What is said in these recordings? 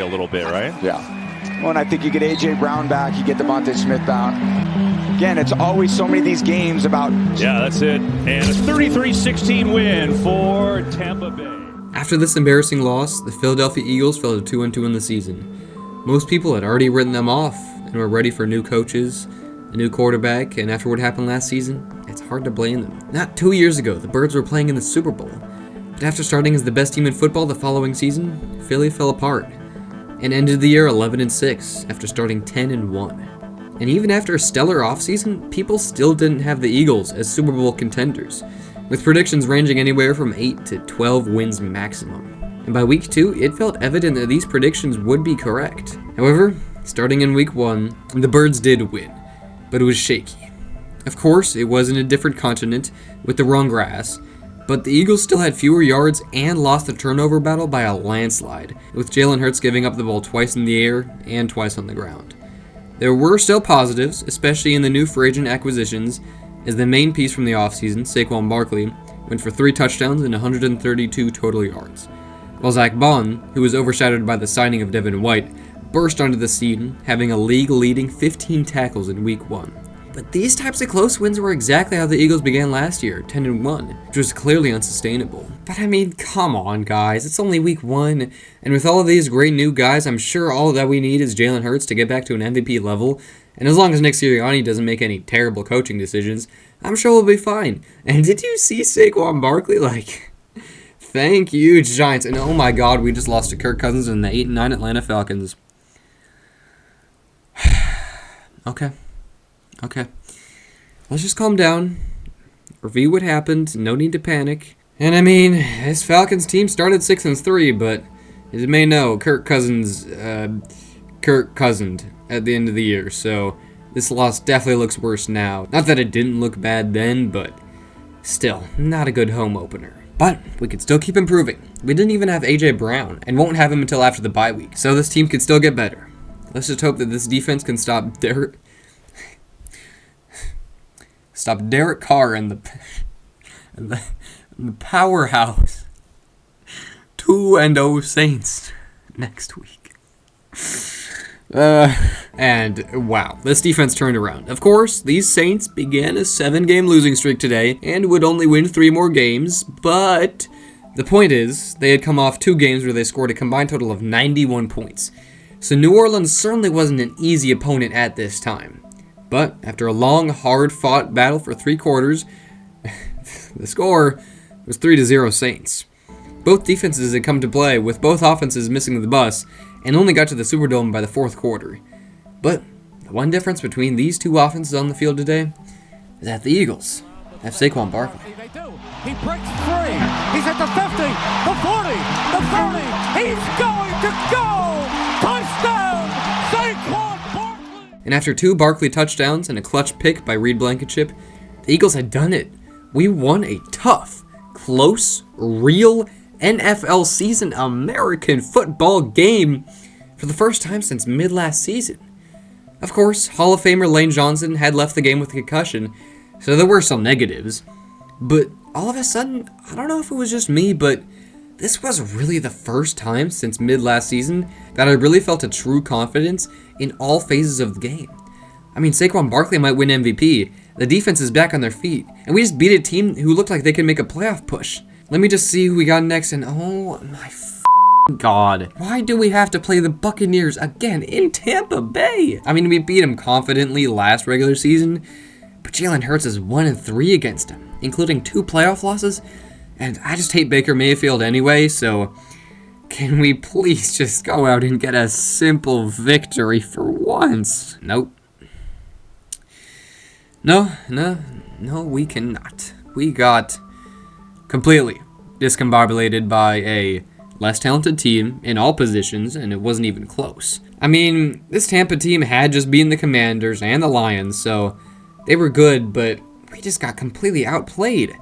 a little bit, right? Yeah. Well, and I think you get A.J. Brown back, you get Devontae Smith back. Again, it's always so many of these games about... Yeah, that's it. And a 33-16 win for Tampa Bay. After this embarrassing loss, the Philadelphia Eagles fell to 2-2 in the season. Most people had already written them off and were ready for new coaches, a new quarterback, and after what happened last season, it's hard to blame them. Not 2 years ago, the Birds were playing in the Super Bowl, but after starting as the best team in football the following season, Philly fell apart and ended the year 11-6 after starting 10-1. And even after a stellar offseason, people still didn't have the Eagles as Super Bowl contenders, with predictions ranging anywhere from 8 to 12 wins maximum. And by week 2, it felt evident that these predictions would be correct. However, starting in week 1, the Birds did win, but it was shaky. Of course, it was in a different continent with the wrong grass, but the Eagles still had fewer yards and lost the turnover battle by a landslide, with Jalen Hurts giving up the ball twice in the air and twice on the ground. There were still positives, especially in the new free agent acquisitions, as the main piece from the offseason, Saquon Barkley, went for 3 touchdowns and 132 total yards, while Zach Bond, who was overshadowed by the signing of Devin White, burst onto the scene, having a league-leading 15 tackles in week 1. But these types of close wins were exactly how the Eagles began last year, 10-1, which was clearly unsustainable. But I mean, come on guys, it's only week 1, and with all of these great new guys, I'm sure all that we need is Jalen Hurts to get back to an MVP level, and as long as Nick Sirianni doesn't make any terrible coaching decisions, I'm sure we'll be fine. And did you see Saquon Barkley? Thank you, Giants. And oh my god, we just lost to Kirk Cousins and the 8-9 Atlanta Falcons. Okay. Let's just calm down. Review what happened. No need to panic. And I mean, this Falcons team started 6-3, but as you may know, Kirk Cousins at the end of the year. So this loss definitely looks worse now. Not that it didn't look bad then, but still, not a good home opener. But we could still keep improving. We didn't even have A.J. Brown, and won't have him until after the bye week. So this team could still get better. Let's just hope that this defense can stop Derek Carr and the powerhouse 2-0 Saints next week. And wow, this defense turned around. Of course, these Saints began a 7-game losing streak today and would only win 3 more games, but the point is, they had come off 2 games where they scored a combined total of 91 points. So New Orleans certainly wasn't an easy opponent at this time. But after a long, hard-fought battle for 3 quarters, the score was 3-0 Saints. Both defenses had come to play, with both offenses missing the bus, and only got to the Superdome by the 4th quarter. But the one difference between these 2 offenses on the field today is that the Eagles have Saquon Barkley. He breaks free. He's at the 50, the 40, the 30. He's going to go! Touchdown! Saquon Barkley! And after 2 Barkley touchdowns and a clutch pick by Reed Blankenship, the Eagles had done it. We won a tough, close, real NFL season American football game for the first time since mid-last season. Of course, Hall of Famer Lane Johnson had left the game with a concussion, so there were some negatives. But all of a sudden, I don't know if it was just me, but this was really the first time since mid-last season that I really felt a true confidence in all phases of the game. I mean, Saquon Barkley might win MVP, the defense is back on their feet, and we just beat a team who looked like they could make a playoff push. Let me just see who we got next, and oh my god. Why do we have to play the Buccaneers again in Tampa Bay? I mean, we beat them confidently last regular season, but Jalen Hurts is 1-3 against them, including 2 playoff losses, and I just hate Baker Mayfield anyway, so can we please just go out and get a simple victory for once? Nope. No, we cannot. We got completely discombobulated by a less talented team in all positions, and it wasn't even close. I mean, this Tampa team had just beaten the Commanders and the Lions, so they were good, but we just got completely outplayed.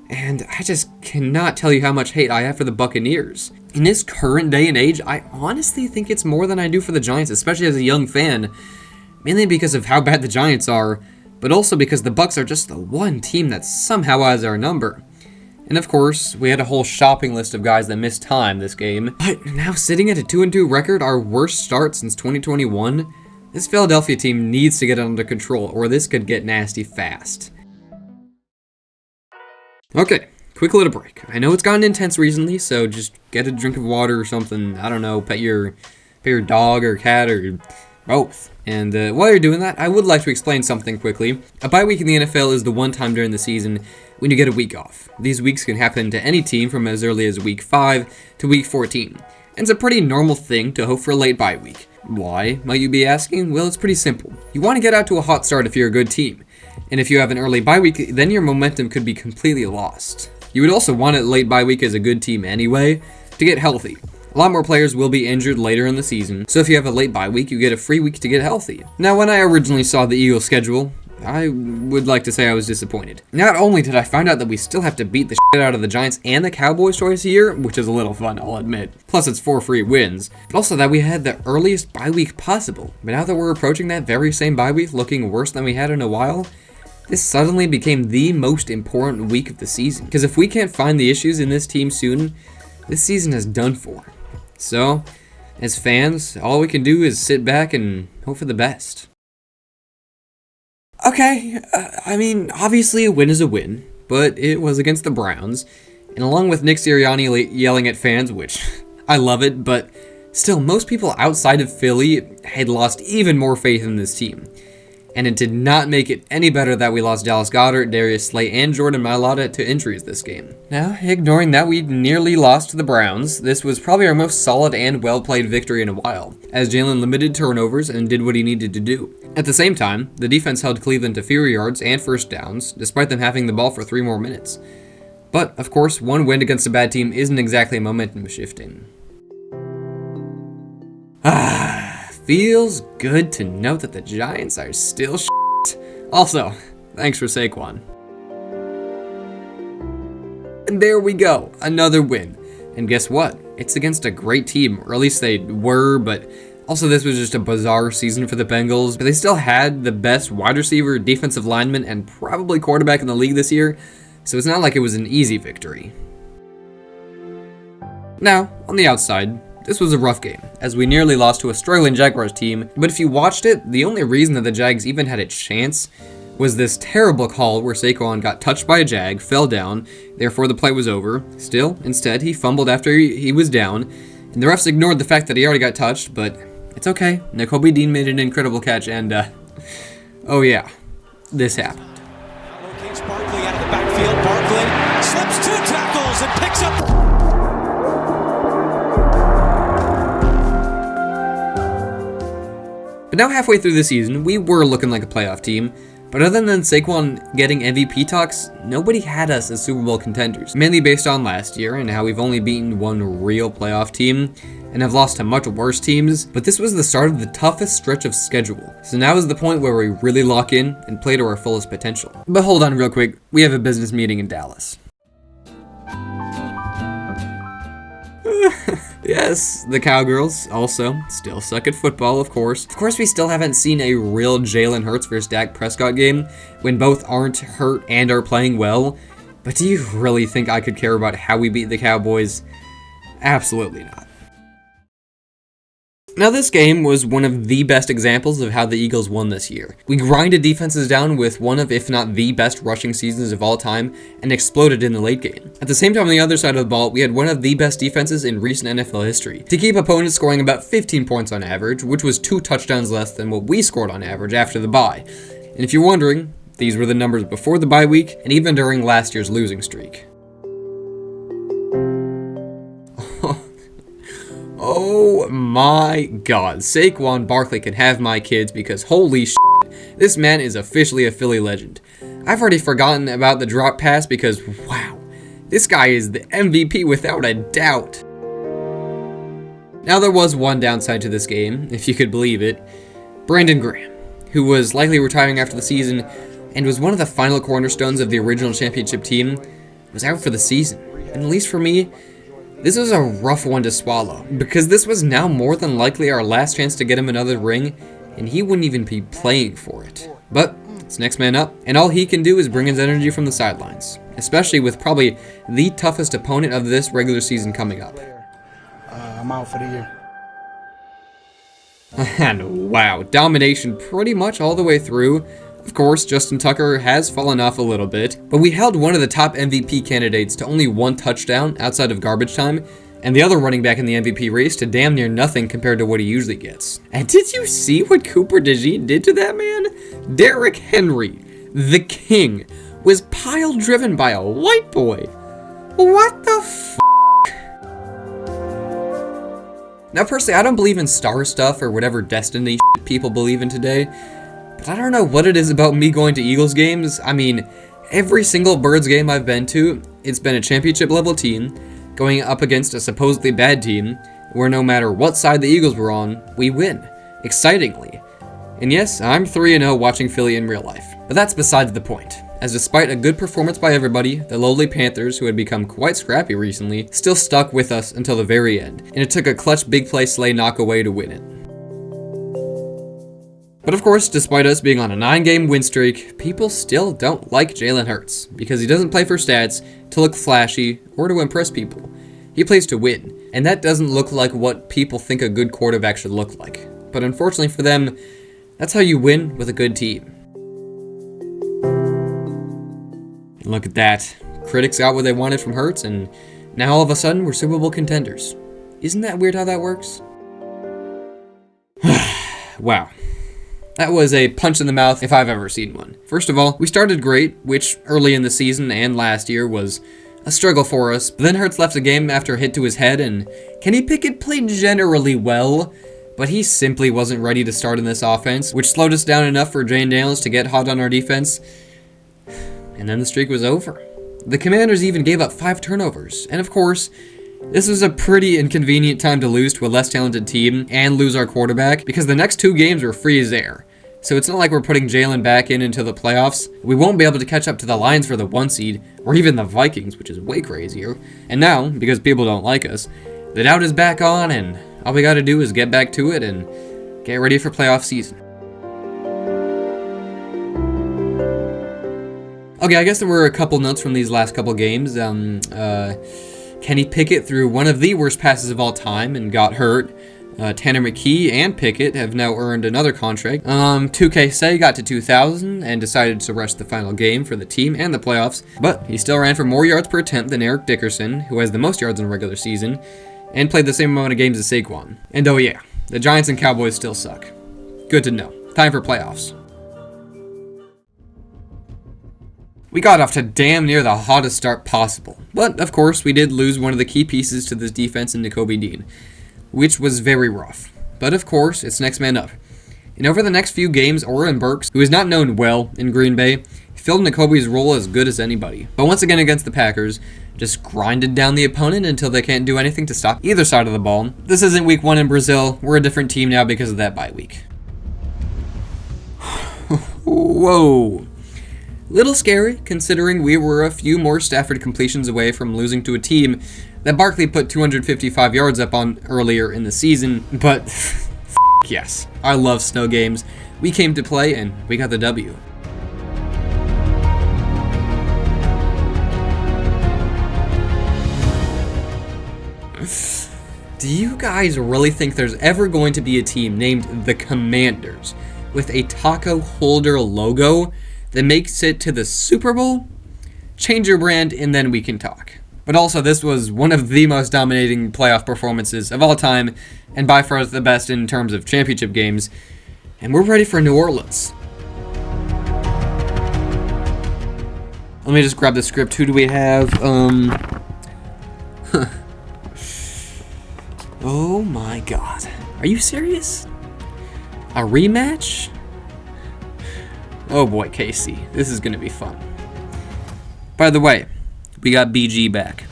And I just cannot tell you how much hate I have for the Buccaneers. In this current day and age, I honestly think it's more than I do for the Giants, especially as a young fan, mainly because of how bad the Giants are, but also because the Bucs are just the one team that somehow has our number. And of course, we had a whole shopping list of guys that missed time this game. But now sitting at a 2-2 record, our worst start since 2021, this Philadelphia team needs to get it under control, or this could get nasty fast. Okay, quick little break. I know it's gotten intense recently, so just get a drink of water or something. I don't know, pet your dog or cat or both. And while you're doing that, I would like to explain something quickly. A bye week in the NFL is the one time during the season when you get a week off. These weeks can happen to any team from as early as week 5 to week 14. And it's a pretty normal thing to hope for a late bye week. Why, might you be asking? Well, it's pretty simple. You want to get out to a hot start if you're a good team. And if you have an early bye week, then your momentum could be completely lost. You would also want a late bye week as a good team anyway, to get healthy. A lot more players will be injured later in the season, so if you have a late bye week, you get a free week to get healthy. Now, when I originally saw the Eagles schedule, I would like to say I was disappointed. Not only did I find out that we still have to beat the shit out of the Giants and the Cowboys twice a year, which is a little fun, I'll admit. Plus, it's 4 free wins. But also that we had the earliest bye week possible. But now that we're approaching that very same bye week looking worse than we had in a while, this suddenly became the most important week of the season. Because if we can't find the issues in this team soon, this season is done for. So, as fans, all we can do is sit back and hope for the best. Okay, I mean, obviously a win is a win, but it was against the Browns, and along with Nick Sirianni yelling at fans, which I love it, but still, most people outside of Philly had lost even more faith in this team. And it did not make it any better that we lost Dallas Goedert, Darius Slay, and Jordan Mailata to injuries this game. Now, ignoring that we nearly lost to the Browns, this was probably our most solid and well-played victory in a while, as Jalen limited turnovers and did what he needed to do. At the same time, the defense held Cleveland to fewer yards and first downs, despite them having the ball for 3 more minutes. But, of course, one win against a bad team isn't exactly momentum shifting. Feels good to note that the Giants are still shit. Also, thanks for Saquon. And there we go, another win. And guess what? It's against a great team, or at least they were, but also this was just a bizarre season for the Bengals. But they still had the best wide receiver, defensive lineman, and probably quarterback in the league this year, so it's not like it was an easy victory. Now, on the outside, this was a rough game, as we nearly lost to a struggling Jaguars team, but if you watched it, the only reason that the Jags even had a chance was this terrible call where Saquon got touched by a Jag, fell down, therefore the play was over. Still, instead, he fumbled after he was down, and the refs ignored the fact that he already got touched, but it's okay. Nakobe Dean made an incredible catch, and oh yeah, this happened. Locates Barkley out of the backfield. Barkley slips 2 tackles and picks up. But now halfway through the season, we were looking like a playoff team, but other than Saquon getting MVP talks, nobody had us as Super Bowl contenders, mainly based on last year and how we've only beaten one real playoff team and have lost to much worse teams, but this was the start of the toughest stretch of schedule. So now is the point where we really lock in and play to our fullest potential. But hold on real quick, we have a business meeting in Dallas. Yes, the Cowgirls also still suck at football, of course. Of course, we still haven't seen a real Jalen Hurts versus Dak Prescott game when both aren't hurt and are playing well. But do you really think I could care about how we beat the Cowboys? Absolutely not. Now, this game was one of the best examples of how the Eagles won this year. We grinded defenses down with one of, if not the best rushing seasons of all time, and exploded in the late game. At the same time, on the other side of the ball, we had one of the best defenses in recent NFL history, to keep opponents scoring about 15 points on average, which was 2 touchdowns less than what we scored on average after the bye. And if you're wondering, these were the numbers before the bye week, and even during last year's losing streak. Oh my god, Saquon Barkley can have my kids because holy shit, this man is officially a Philly legend. I've already forgotten about the drop pass because wow, this guy is the MVP without a doubt. Now there was one downside to this game, if you could believe it. Brandon Graham, who was likely retiring after the season and was one of the final cornerstones of the original championship team, was out for the season. And at least for me, this was a rough one to swallow, because this was now more than likely our last chance to get him another ring, and he wouldn't even be playing for it. But It's next man up, and all he can do is bring his energy from the sidelines, especially with probably the toughest opponent of this regular season coming up. I'm out for the year. And wow, domination pretty much all the way through. Of course, Justin Tucker has fallen off a little bit, but we held one of the top MVP candidates to only 1 touchdown outside of garbage time, and the other running back in the MVP race to damn near nothing compared to what he usually gets. And did you see what Cooper DeJean did to that man? Derrick Henry, the king, was pile driven by a white boy. What the f***? Now personally, I don't believe in star stuff or whatever destiny shit people believe in today, but I don't know what it is about me going to Eagles games. I mean, every single Birds game I've been to, it's been a championship level team going up against a supposedly bad team, where no matter what side the Eagles were on, we win, excitingly. And yes, I'm 3-0 watching Philly in real life, but that's besides the point, as despite a good performance by everybody, the lowly Panthers, who had become quite scrappy recently, still stuck with us until the very end, and it took a clutch big play Slay knock away to win it. But of course, despite us being on a 9-game win streak, people still don't like Jalen Hurts, because he doesn't play for stats, to look flashy, or to impress people. He plays to win, and that doesn't look like what people think a good quarterback should look like. But unfortunately for them, that's how you win with a good team. And look at that. Critics got what they wanted from Hurts, and now all of a sudden we're Super Bowl contenders. Isn't that weird how that works? Wow. That was a punch in the mouth if I've ever seen one. First of all, we started great, which early in the season and last year was a struggle for us. But then Hurts left the game after a hit to his head, and Kenny Pickett played generally well, but he simply wasn't ready to start in this offense, which slowed us down enough for Jane Daniels to get hot on our defense. And then the streak was over. The Commanders even gave up 5 turnovers, and of course, this was a pretty inconvenient time to lose to a less talented team and lose our quarterback, because the next 2 games were free as air. So it's not like we're putting Jalen back into the playoffs. We won't be able to catch up to the Lions for the 1 seed, or even the Vikings, which is way crazier. And now, because people don't like us, the doubt is back on, and all we gotta do is get back to it and get ready for playoff season. Okay, I guess there were a couple notes from these last couple games. Kenny Pickett threw one of the worst passes of all time and got hurt. Tanner McKee and Pickett have now earned another contract. 2K Say got to 2,000 and decided to rush the final game for the team and the playoffs, but he still ran for more yards per attempt than Eric Dickerson, who has the most yards in a regular season, and played the same amount of games as Saquon. And oh yeah, the Giants and Cowboys still suck. Good to know. Time for playoffs. We got off to damn near the hottest start possible, but of course we did lose one of the key pieces to this defense in Nakobe Dean, which was very rough. But of course, it's next man up. And over the next few games, Oren Burks, who is not known well in Green Bay, filled Nakobe's role as good as anybody. But once again against the Packers, just grinded down the opponent until they can't do anything to stop either side of the ball. This isn't week 1 in Brazil. We're a different team now because of that bye week. Whoa. Little scary, considering we were a few more Stafford completions away from losing to a team that Barkley put 255 yards up on earlier in the season, but yes, I love snow games. We came to play and we got the W. Do you guys really think there's ever going to be a team named the Commanders with a taco holder logo that makes it to the Super Bowl? Change your brand and then we can talk. But also, this was one of the most dominating playoff performances of all time, and by far the best in terms of championship games, and we're ready for New Orleans. Let me just grab the script. Who do we have? Oh my god. Are you serious? A rematch? Oh boy, Casey. This is gonna be fun. By the way, we got BG back.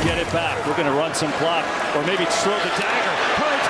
Get it back. We're going to run some clock, or maybe throw the dagger.